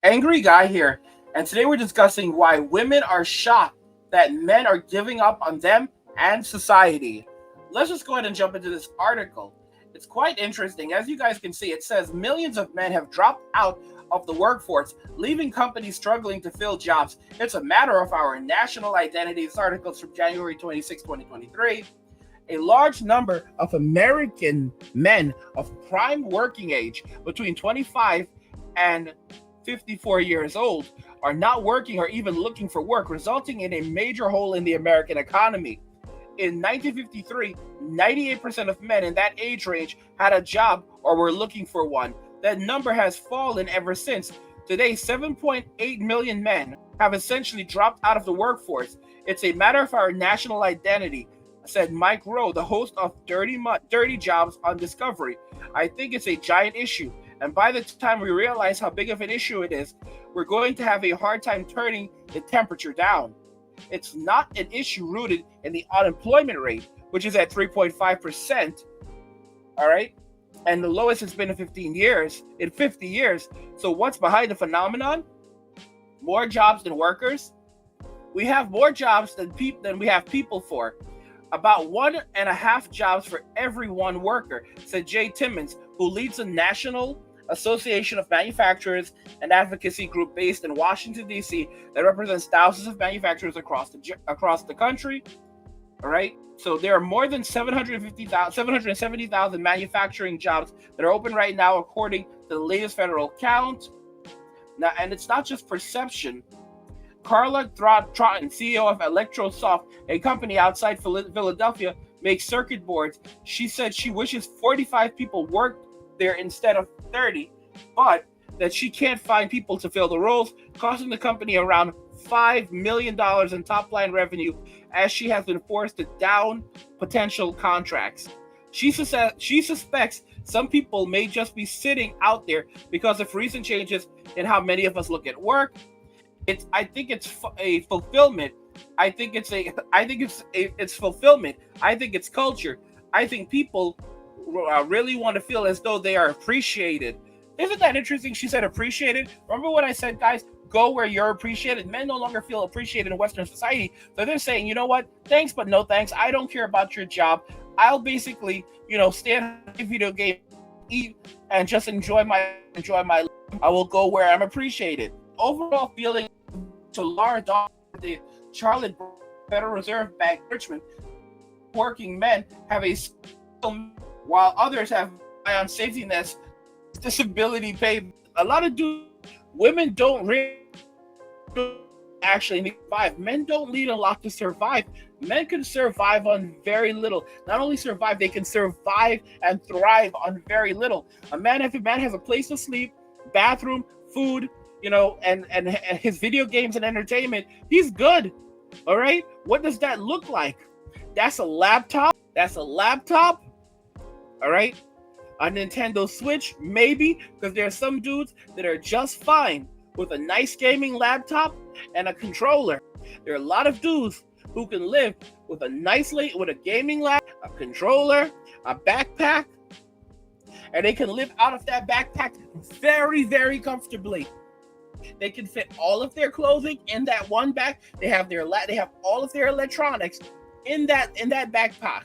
Angry Guy here, and today we're discussing why women are shocked that men are giving up on them and society. Let's just go ahead and jump into this article. It's quite interesting. As you guys can see, it says millions of men have dropped out of the workforce, leaving companies struggling to fill jobs. It's a matter of our national identity. This article is from January 26, 2023. A large number of American men of prime working age between 25 and 54 years old are not working or even looking for work, resulting in a major hole in the American economy. In 1953, 98% of men in that age range had a job or were looking for one. That number has fallen ever since. Today, 7.8 million men have essentially dropped out of the workforce. It's a matter of our national identity, said Mike Rowe, the host of Dirty Jobs on Discovery. I think it's a giant issue, and by the time we realize how big of an issue it is, we're going to have a hard time turning the temperature down. It's not an issue rooted in the unemployment rate, which is at 3.5%, all right? And the lowest it's been in 50 years. So what's behind the phenomenon? More jobs than workers. We have more jobs than we have people for. About 1.5 jobs for every one worker, said Jay Timmons, who leads the National Association of Manufacturers, an advocacy group based in Washington, D.C. that represents thousands of manufacturers across the country. All right. So there are more than 770,000 manufacturing jobs that are open right now, according to the latest federal count. Now, and it's not just perception. Carla Troughton, CEO of Electrosoft, a company outside Philadelphia, makes circuit boards. She said she wishes 45 people worked there instead of 30, but that she can't find people to fill the roles, costing the company around $5 million in top-line revenue, as she has been forced to down potential contracts. She suspects some people may just be sitting out there because of recent changes in how many of us look at work. I think it's a fulfillment. I think it's fulfillment. I think it's culture. I think people really want to feel as though they are appreciated. Isn't that interesting? She said appreciated. Remember what I said, guys? Go where you're appreciated. Men no longer feel appreciated in Western society. So they're saying, you know what? Thanks, but no thanks. I don't care about your job. I'll basically, stay on a video game, eat, and just enjoy my life. I will go where I'm appreciated. Overall feeling to Laura Dawn, the Charlotte Federal Reserve Bank, Richmond, working men have a skill, while others have on safety nets, disability pay. A lot of women don't really actually need to survive. Men don't need a lot to survive. Men can survive on very little. Not only survive, they can survive and thrive on very little. If a man has a place to sleep, bathroom, food, and his video games and entertainment, he's good. All right? What does that look like? That's a laptop. All right? A Nintendo Switch, maybe, because there are some dudes that are just fine with a nice gaming laptop and a controller. There are a lot of dudes who can live with a gaming laptop, a controller, a backpack, and they can live out of that backpack very, very comfortably. They can fit all of their clothing in that one bag. They have all of their electronics in that backpack.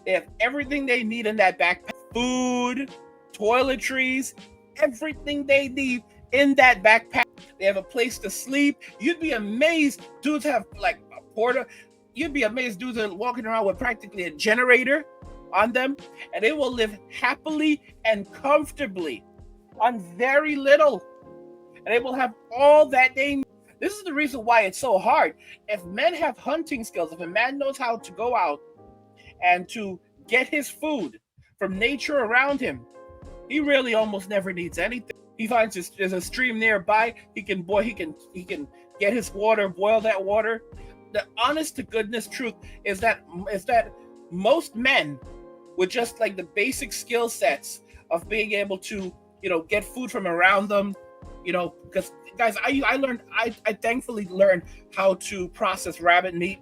They have everything they need in that backpack. Food, toiletries, everything they need in that backpack. They have a place to sleep. You'd be amazed. Dudes have like a porta. You'd be amazed. Dudes are walking around with practically a generator on them, and they will live happily and comfortably on very little. And they will have all that they need. This is the reason why it's so hard. If men have hunting skills, if a man knows how to go out and to get his food from nature around him, he really almost never needs anything. He finds there's a stream nearby. He can get his water, boil that water. The honest to goodness truth is that most men with just like the basic skill sets of being able to, get food from around them, because guys, I thankfully learned how to process rabbit meat.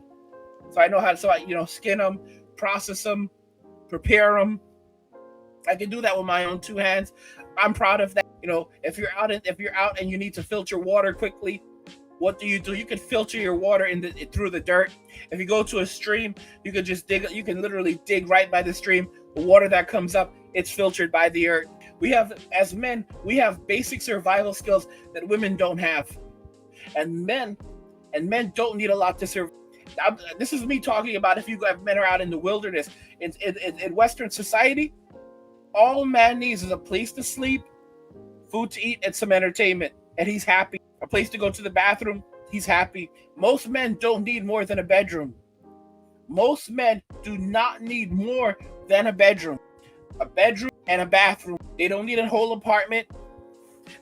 So I know how to, skin them, process them, prepare them. I can do that with my own two hands. I'm proud of that. if you're out and you need to filter water quickly, what do? You can filter your water through the dirt. If you go to a stream, you can just dig. You can literally dig right by the stream. The water that comes up, it's filtered by the earth. As men, we have basic survival skills that women don't have, and men don't need a lot to survive. Now, this is me talking about if you have men are out in the wilderness. In Western society, all a man needs is a place to sleep, food to eat, and some entertainment, and he's happy. A place to go to the bathroom, he's happy. Most men don't need more than a bedroom. Most men do not need more than a bedroom and a bathroom. They don't need a whole apartment.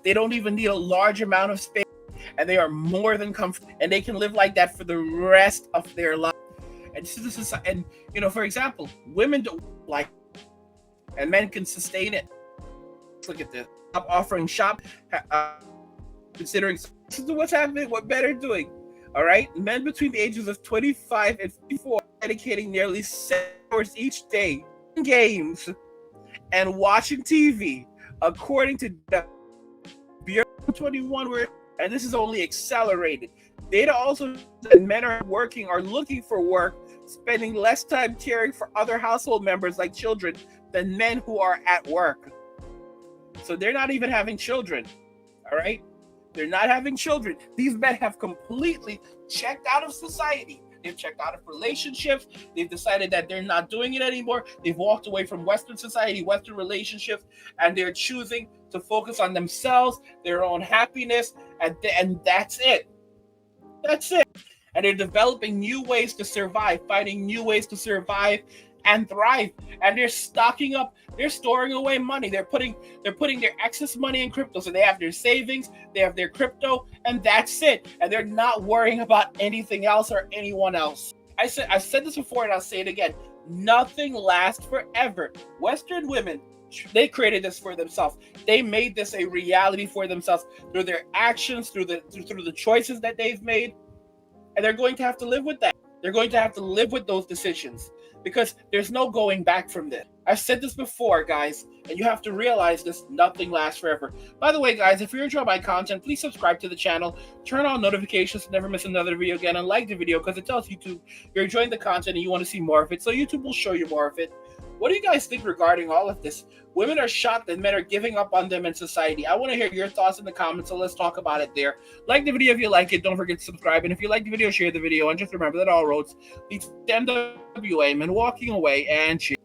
They don't even need a large amount of space, and they are more than comfortable, and they can live like that for the rest of their life. And for example, women don't like, and men can sustain it. Look at this. Stop offering considering this is what's happening, what men are doing. All right, men between the ages of 25 and 54 dedicating nearly 7 hours each day in games and watching TV, according to Bureau 21, and this is only accelerated. Data also that men are looking for work, spending less time caring for other household members like children than men who are at work. So they're not even having children. All right, they're not having children. These men have completely checked out of society. They've checked out of relationships. They've decided that they're not doing it anymore. They've walked away from Western society, Western relationships, and they're choosing to focus on themselves, their own happiness, and that's it. That's it. And they're developing new ways to survive, finding new ways to survive and thrive. And they're stocking up. They're storing away money. They're putting their excess money in crypto. So they have their savings, they have their crypto, and that's it. And they're not worrying about anything else or anyone else. I've said this before, and I'll say it again. Nothing lasts forever. Western women, they created this for themselves. They made this a reality for themselves through their actions, through the choices that they've made. And they're going to have to live with that. They're going to have to live with those decisions because there's no going back from this. I've said this before, guys, and you have to realize this: nothing lasts forever. By the way, guys, if you're enjoying my content, please subscribe to the channel, turn on notifications to never miss another video again, and like the video because it tells YouTube you're enjoying the content and you want to see more of it, so YouTube will show you more of it. What do you guys think regarding all of this? Women are shocked that men are giving up on them in society. I want to hear your thoughts in the comments, so let's talk about it there. Like the video if you like it. Don't forget to subscribe. And if you like the video, share the video. And just remember that all roads lead to MWA, men walking away, and cheers.